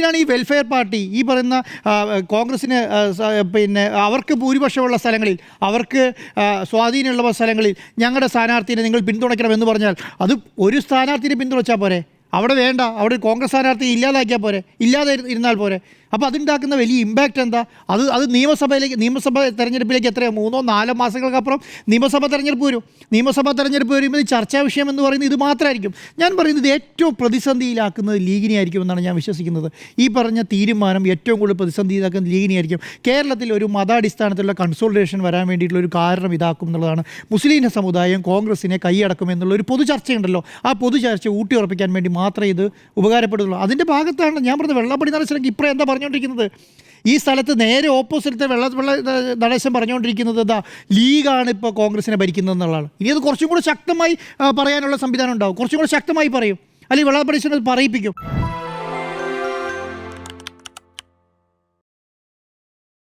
എന്തിനാണ് ഈ welfare party ഈ പറയുന്ന കോൺഗ്രസ്സിന് പിന്നെ അവർക്ക് ഭൂരിപക്ഷമുള്ള സ്ഥലങ്ങളിൽ, അവർക്ക് സ്വാധീനമുള്ള സ്ഥലങ്ങളിൽ ഞങ്ങളുടെ സ്ഥാനാർത്ഥിനെ നിങ്ങൾ പിന്തുണയ്ക്കണമെന്ന് പറഞ്ഞാൽ അത് ഒരു സ്ഥാനാർത്ഥിനെ പിന്തുണച്ചാൽ പോരെ? അവിടെ വേണ്ട, അവിടെ കോൺഗ്രസ് സ്ഥാനാർത്ഥി ഇല്ലാതാക്കിയാൽ പോരെ, ഇല്ലാതെ ഇരുന്നാൽ പോരെ? അപ്പോൾ അതുണ്ടാക്കുന്ന വലിയ ഇമ്പാക്റ്റ് എന്താ? അത് നിയമസഭ തെരഞ്ഞെടുപ്പിലേക്ക് എത്രയോ 3-4 മാസങ്ങൾക്കപ്പുറം നിയമസഭാ തെരഞ്ഞെടുപ്പ് വരും. നിയമസഭാ തെരഞ്ഞെടുപ്പ് വരുമ്പോൾ ഈ ചർച്ചാ വിഷയം എന്ന് പറയുന്നത് ഇത് മാത്രമായിരിക്കും. ഞാൻ പറയുന്നത് ഏറ്റവും പ്രതിസന്ധിയിലാക്കുന്നത് ലീഗിനെ ആയിരിക്കുമെന്നാണ് ഞാൻ വിശ്വസിക്കുന്നത്. ഈ പറഞ്ഞ തീരുമാനം ഏറ്റവും കൂടുതൽ പ്രതിസന്ധിയിലാക്കുന്നത് ലീഗിനെ ആയിരിക്കും. കേരളത്തിൽ ഒരു മതാടിസ്ഥാനത്തിലുള്ള കൺസോളിഡേഷൻ വരാൻ വേണ്ടിയിട്ടുള്ള ഒരു കാരണം ഇതാക്കും എന്നുള്ളതാണ്. മുസ്ലിം സമുദായം കോൺഗ്രസിനെ കൈയടക്കും എന്നുള്ള ഒരു പൊതു ചർച്ചയുണ്ടല്ലോ, ആ പൊതു ചർച്ച ഊട്ടി ഉറപ്പിക്കാൻ വേണ്ടി മാത്രമേ ഇത് ഉപകാരപ്പെടുള്ളൂ. അതിൻ്റെ ഭാഗത്താണ് ഞാൻ പറഞ്ഞത്. വെള്ളാപ്പള്ളി നടേശനൊക്കെ ഇപ്പം എന്താ പറഞ്ഞുകൊണ്ടിരിക്കുന്നത്? ഈ സ്ഥലത്ത് നേരെ ഓപ്പോസിറ്റ് നടേശൻ പറഞ്ഞുകൊണ്ടിരിക്കുന്നത് എന്താ? ലീഗാണ് ഇപ്പോൾ കോൺഗ്രസിനെ ഭരിക്കുന്നത് എന്നുള്ളതാണ്. ഇനി അത് കുറച്ചും കൂടെ ശക്തമായി പറയാനുള്ള സംവിധാനം ഉണ്ടാവും, കുറച്ചും കൂടെ ശക്തമായി പറയും, അല്ലെങ്കിൽ വെള്ളാപ്പള്ളി പറയിപ്പിക്കും.